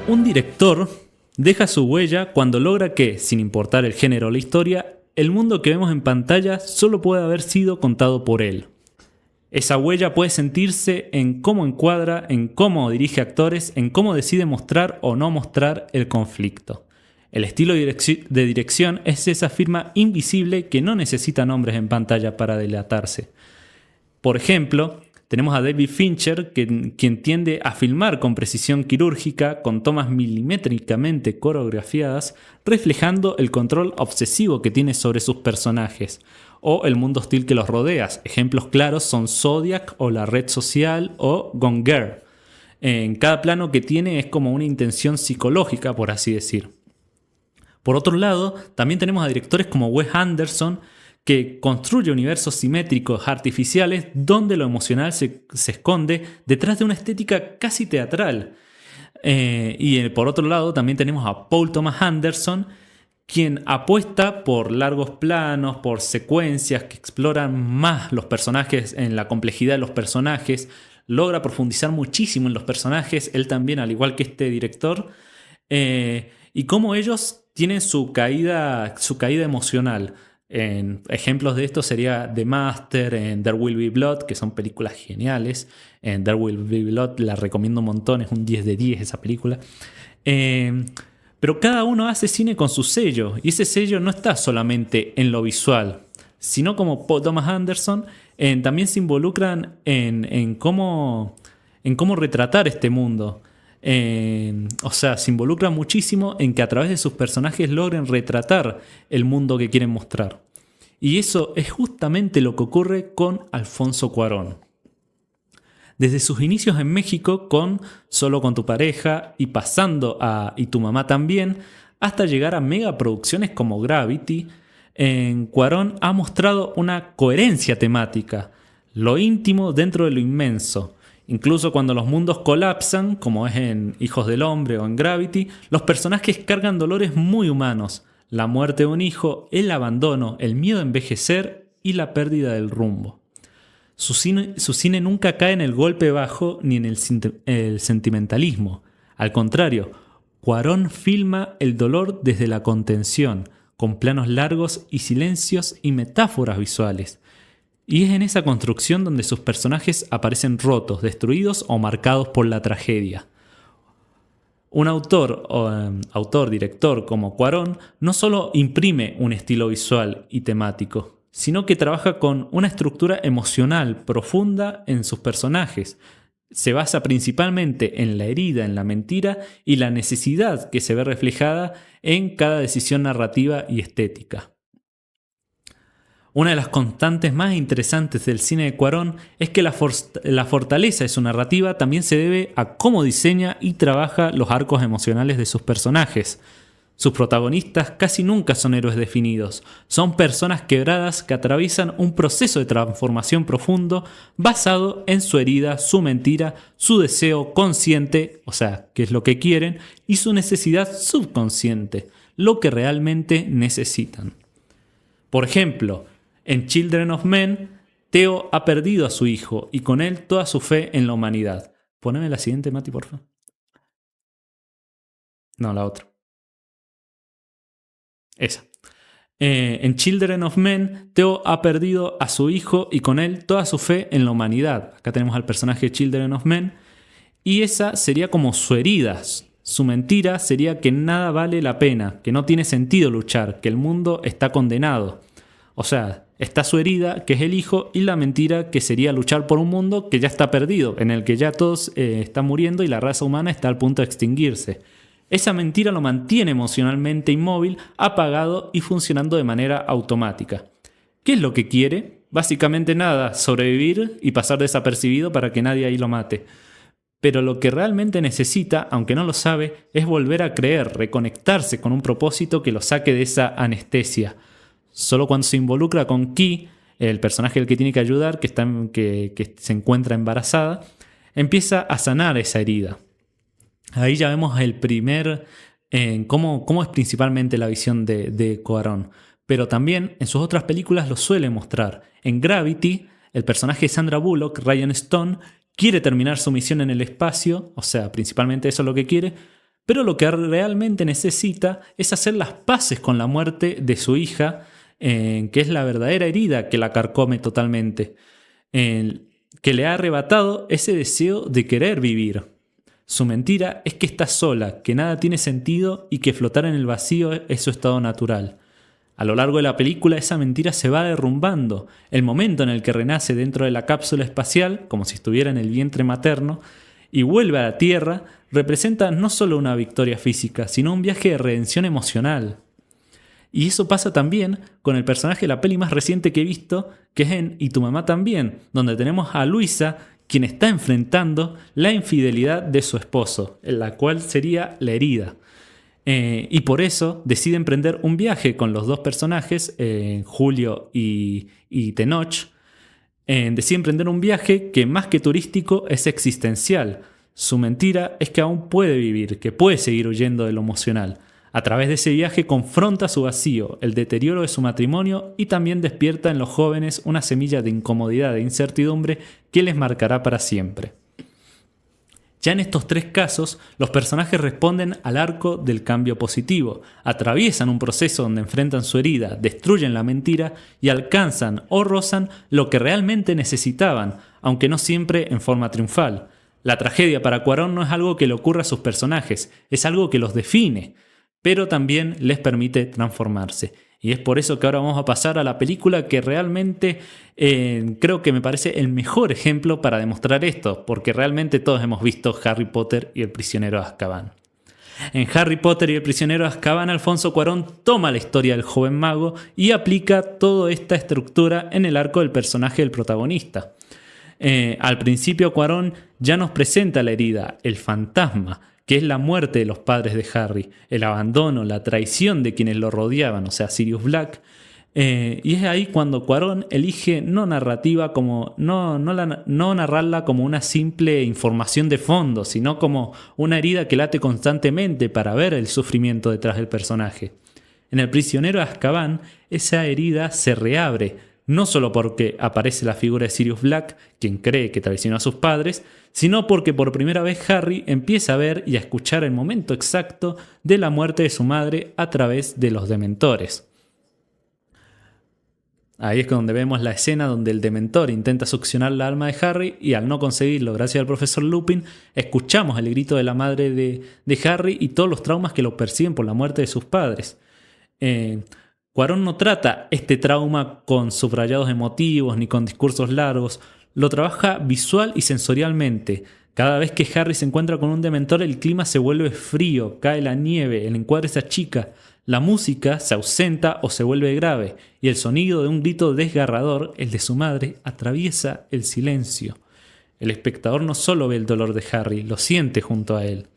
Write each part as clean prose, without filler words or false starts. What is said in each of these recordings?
Un director deja su huella cuando logra que, sin importar el género o la historia, el mundo que vemos en pantalla solo puede haber sido contado por él. Esa huella puede sentirse en cómo encuadra, en cómo dirige actores, en cómo decide mostrar o no mostrar el conflicto. El estilo de dirección es esa firma invisible que no necesita nombres en pantalla para delatarse. Por ejemplo, tenemos a David Fincher, quien tiende a filmar con precisión quirúrgica, con tomas milimétricamente coreografiadas, reflejando el control obsesivo que tiene sobre sus personajes, o el mundo hostil que los rodea. Ejemplos claros son Zodiac o La Red Social o Gone Girl. En cada plano que tiene es como una intención psicológica, por así decir. Por otro lado, también tenemos a directores como Wes Anderson, que construye universos simétricos artificiales donde lo emocional se esconde detrás de una estética casi teatral. Por otro lado también tenemos a Paul Thomas Anderson, quien apuesta por largos planos, por secuencias que exploran más los personajes, en la complejidad de los personajes, logra profundizar muchísimo en los personajes, él también, al igual que este director, y cómo ellos tienen su caída emocional. Ejemplos de esto sería The Master, en There Will Be Blood, que son películas geniales. En There Will Be Blood la recomiendo un montón, es un 10 de 10 esa película. Pero cada uno hace cine con su sello, y ese sello no está solamente en lo visual, sino como Paul Thomas Anderson, también se involucran en cómo retratar este mundo. Se involucran muchísimo en que a través de sus personajes logren retratar el mundo que quieren mostrar. Y eso es justamente lo que ocurre con Alfonso Cuarón. Desde sus inicios en México con Solo con tu pareja y pasando a Y tu mamá también, hasta llegar a megaproducciones como Gravity, Cuarón ha mostrado una coherencia temática, lo íntimo dentro de lo inmenso. Incluso cuando los mundos colapsan, como es en Hijos del Hombre o en Gravity, los personajes cargan dolores muy humanos: la muerte de un hijo, el abandono, el miedo a envejecer y la pérdida del rumbo. Su cine nunca cae en el golpe bajo ni en el sentimentalismo. Al contrario, Cuarón filma el dolor desde la contención, con planos largos y silencios y metáforas visuales. Y es en esa construcción donde sus personajes aparecen rotos, destruidos o marcados por la tragedia. Un director como Cuarón no solo imprime un estilo visual y temático, sino que trabaja con una estructura emocional profunda en sus personajes. Se basa principalmente en la herida, en la mentira y la necesidad que se ve reflejada en cada decisión narrativa y estética. Una de las constantes más interesantes del cine de Cuarón es que la fortaleza de su narrativa también se debe a cómo diseña y trabaja los arcos emocionales de sus personajes. Sus protagonistas casi nunca son héroes definidos, son personas quebradas que atraviesan un proceso de transformación profundo basado en su herida, su mentira, su deseo consciente, o sea, qué es lo que quieren, y su necesidad subconsciente, lo que realmente necesitan. Por ejemplo, en Children of Men, Theo ha perdido a su hijo y con él toda su fe en la humanidad. Poneme la siguiente, Mati, por favor. No, la otra. Esa. En Children of Men, Theo ha perdido a su hijo y con él toda su fe en la humanidad. Acá tenemos al personaje de Children of Men. Y esa sería como su herida. Su mentira sería que nada vale la pena, que no tiene sentido luchar, que el mundo está condenado. O sea, está su herida, que es el hijo, y la mentira, que sería luchar por un mundo que ya está perdido, en el que ya todos están muriendo y la raza humana está al punto de extinguirse. Esa mentira lo mantiene emocionalmente inmóvil, apagado y funcionando de manera automática. ¿Qué es lo que quiere? Básicamente nada, sobrevivir y pasar desapercibido para que nadie ahí lo mate. Pero lo que realmente necesita, aunque no lo sabe, es volver a creer, reconectarse con un propósito que lo saque de esa anestesia. Solo cuando se involucra con Ki, el personaje al que tiene que ayudar, que se encuentra embarazada, empieza a sanar esa herida. Ahí ya vemos el primer cómo es principalmente la visión de Cuarón. Pero también en sus otras películas lo suele mostrar. En Gravity, el personaje de Sandra Bullock, Ryan Stone, quiere terminar su misión en el espacio, o sea, principalmente eso es lo que quiere, pero lo que realmente necesita es hacer las paces con la muerte de su hija, que es la verdadera herida que la carcome totalmente, que le ha arrebatado ese deseo de querer vivir. Su mentira es que está sola, que nada tiene sentido y que flotar en el vacío es su estado natural. A lo largo de la película esa mentira se va derrumbando. El momento en el que renace dentro de la cápsula espacial, como si estuviera en el vientre materno, y vuelve a la Tierra, representa no solo una victoria física, sino un viaje de redención emocional. Y eso pasa también con el personaje de la peli más reciente que he visto, que es en Y tu mamá también, donde tenemos a Luisa, quien está enfrentando la infidelidad de su esposo, en la cual sería la herida. Y por eso decide emprender un viaje con los dos personajes, Julio y Tenoch. Decide emprender un viaje que más que turístico es existencial. Su mentira es que aún puede vivir, que puede seguir huyendo de lo emocional. A través de ese viaje confronta su vacío, el deterioro de su matrimonio y también despierta en los jóvenes una semilla de incomodidad e incertidumbre que les marcará para siempre. Ya en estos tres casos, los personajes responden al arco del cambio positivo, atraviesan un proceso donde enfrentan su herida, destruyen la mentira y alcanzan o rozan lo que realmente necesitaban, aunque no siempre en forma triunfal. La tragedia para Cuarón no es algo que le ocurra a sus personajes, es algo que los define, pero también les permite transformarse. Y es por eso que ahora vamos a pasar a la película que realmente creo que me parece el mejor ejemplo para demostrar esto, porque realmente todos hemos visto Harry Potter y el prisionero de Azkaban. En Harry Potter y el prisionero de Azkaban, Alfonso Cuarón toma la historia del joven mago y aplica toda esta estructura en el arco del personaje del protagonista. Al principio Cuarón ya nos presenta la herida, el fantasma, que es la muerte de los padres de Harry, el abandono, la traición de quienes lo rodeaban, o sea, Sirius Black. Y es ahí cuando Cuarón elige no narrarla como una simple información de fondo, sino como una herida que late constantemente para ver el sufrimiento detrás del personaje. En El prisionero de Azkaban, esa herida se reabre, no solo porque aparece la figura de Sirius Black, quien cree que traicionó a sus padres, sino porque por primera vez Harry empieza a ver y a escuchar el momento exacto de la muerte de su madre a través de los dementores. Ahí es donde vemos la escena donde el dementor intenta succionar la alma de Harry y al no conseguirlo gracias al profesor Lupin, escuchamos el grito de la madre de Harry y todos los traumas que lo persiguen por la muerte de sus padres. Cuarón no trata este trauma con subrayados emotivos ni con discursos largos, lo trabaja visual y sensorialmente. Cada vez que Harry se encuentra con un dementor, el clima se vuelve frío, cae la nieve, el encuadre se achica, la música se ausenta o se vuelve grave, y el sonido de un grito desgarrador, el de su madre, atraviesa el silencio. El espectador no solo ve el dolor de Harry, lo siente junto a él.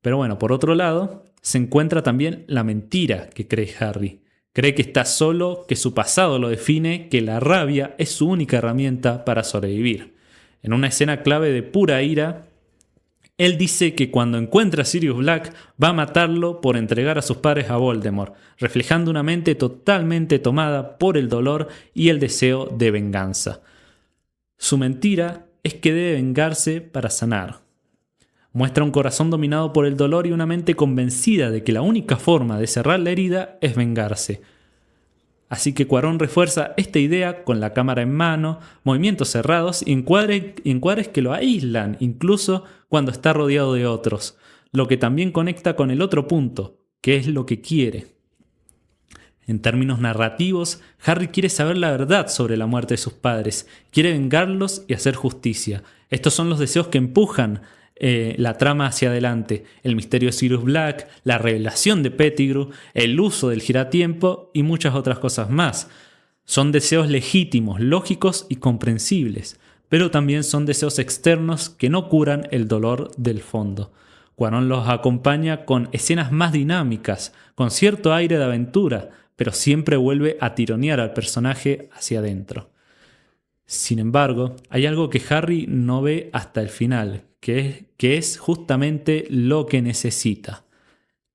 Pero bueno, por otro lado, se encuentra también la mentira que cree Harry. Cree que está solo, que su pasado lo define, que la rabia es su única herramienta para sobrevivir. En una escena clave de pura ira, él dice que cuando encuentra a Sirius Black va a matarlo por entregar a sus padres a Voldemort, reflejando una mente totalmente tomada por el dolor y el deseo de venganza. Su mentira es que debe vengarse para sanar. Muestra un corazón dominado por el dolor y una mente convencida de que la única forma de cerrar la herida es vengarse. Así que Cuarón refuerza esta idea con la cámara en mano, movimientos cerrados y encuadres que lo aíslan, incluso cuando está rodeado de otros, lo que también conecta con el otro punto, que es lo que quiere. En términos narrativos, Harry quiere saber la verdad sobre la muerte de sus padres, quiere vengarlos y hacer justicia. Estos son los deseos que empujan la trama hacia adelante, el misterio de Sirius Black, la revelación de Pettigrew, el uso del giratiempo y muchas otras cosas más. Son deseos legítimos, lógicos y comprensibles, pero también son deseos externos que no curan el dolor del fondo. Cuarón los acompaña con escenas más dinámicas, con cierto aire de aventura, pero siempre vuelve a tironear al personaje hacia adentro. Sin embargo, hay algo que Harry no ve hasta el final, que es justamente lo que necesita.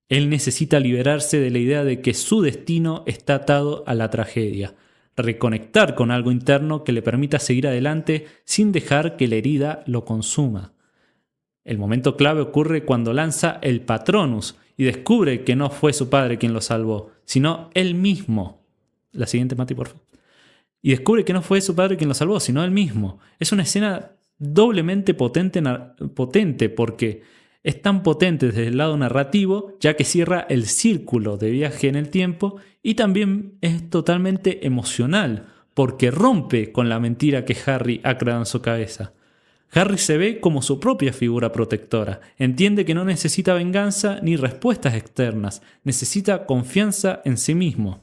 Él necesita liberarse de la idea de que su destino está atado a la tragedia, reconectar con algo interno que le permita seguir adelante sin dejar que la herida lo consuma. El momento clave ocurre cuando lanza el Patronus y descubre que no fue su padre quien lo salvó, sino él mismo. La siguiente, Mati, por favor. Y descubre que no fue su padre quien lo salvó, sino él mismo. Es una escena doblemente potente porque es tan potente desde el lado narrativo, ya que cierra el círculo de viaje en el tiempo, y también es totalmente emocional, porque rompe con la mentira que Harry ha creado en su cabeza. Harry se ve como su propia figura protectora, entiende que no necesita venganza ni respuestas externas, necesita confianza en sí mismo.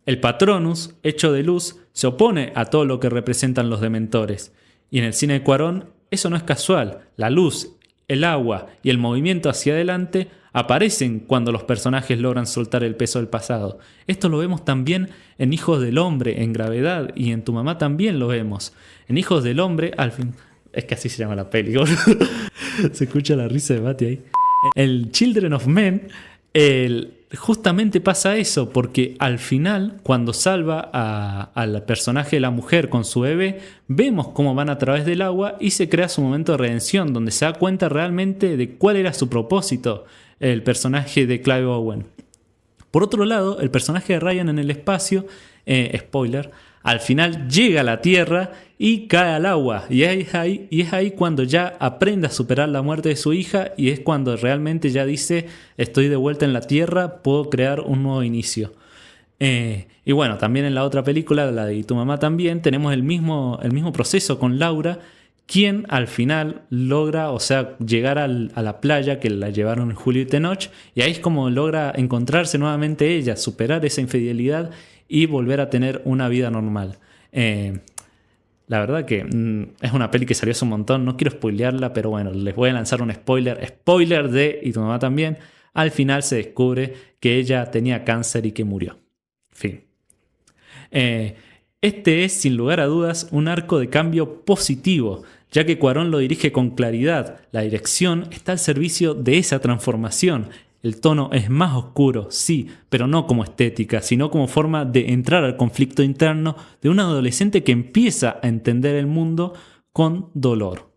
El Patronus, hecho de luz, se opone a todo lo que representan los dementores, y en el cine de Cuarón eso no es casual. La luz, el agua y el movimiento hacia adelante aparecen cuando los personajes logran soltar el peso del pasado. Esto lo vemos también en Hijos del Hombre, en Gravedad, y en Tu mamá también lo vemos. En Hijos del Hombre, al fin, es que así se llama la peli, se escucha la risa de Mati ahí. El Children of Men, justamente pasa eso, porque al final, cuando salva al personaje de la mujer con su bebé, vemos cómo van a través del agua y se crea su momento de redención, donde se da cuenta realmente de cuál era su propósito, el personaje de Clive Owen. Por otro lado, el personaje de Ryan en el espacio, spoiler, al final llega a la Tierra y cae al agua. Y es ahí cuando ya aprende a superar la muerte de su hija, y es cuando realmente ya dice: estoy de vuelta en la Tierra, puedo crear un nuevo inicio. Y bueno, también en la otra película, la de Tu mamá también, tenemos el mismo proceso con Laura, quien al final logra, llegar a la playa que la llevaron en Julio y Tenoch, y ahí es como logra encontrarse nuevamente ella, superar esa infidelidad y volver a tener una vida normal. La verdad que es una peli que salió hace un montón, no quiero spoilearla, pero bueno, les voy a lanzar un spoiler de Y Tu mamá también. Al final se descubre que ella tenía cáncer y que murió. Fin. Este es, sin lugar a dudas, un arco de cambio positivo, ya que Cuarón lo dirige con claridad. La dirección está al servicio de esa transformación. El tono es más oscuro, sí, pero no como estética, sino como forma de entrar al conflicto interno de un adolescente que empieza a entender el mundo con dolor.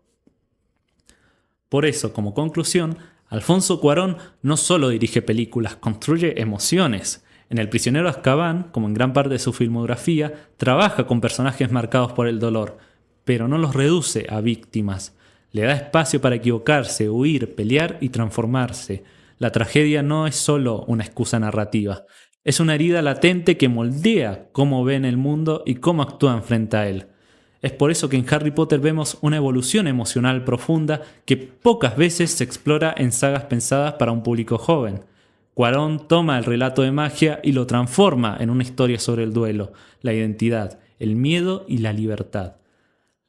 Por eso, como conclusión, Alfonso Cuarón no solo dirige películas, construye emociones. En El prisionero de Azkaban, como en gran parte de su filmografía, trabaja con personajes marcados por el dolor, pero no los reduce a víctimas. Le da espacio para equivocarse, huir, pelear y transformarse. La tragedia no es solo una excusa narrativa, es una herida latente que moldea cómo ven el mundo y cómo actúan frente a él. Es por eso que en Harry Potter vemos una evolución emocional profunda que pocas veces se explora en sagas pensadas para un público joven. Cuarón toma el relato de magia y lo transforma en una historia sobre el duelo, la identidad, el miedo y la libertad.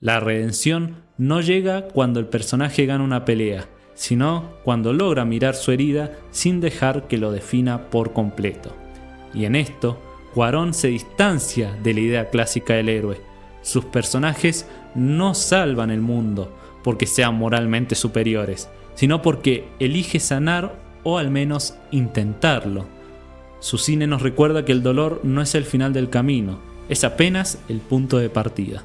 La redención no llega cuando el personaje gana una pelea, sino cuando logra mirar su herida sin dejar que lo defina por completo. Y en esto, Cuarón se distancia de la idea clásica del héroe. Sus personajes no salvan el mundo porque sean moralmente superiores, sino porque elige sanar o al menos intentarlo. Su cine nos recuerda que el dolor no es el final del camino, es apenas el punto de partida.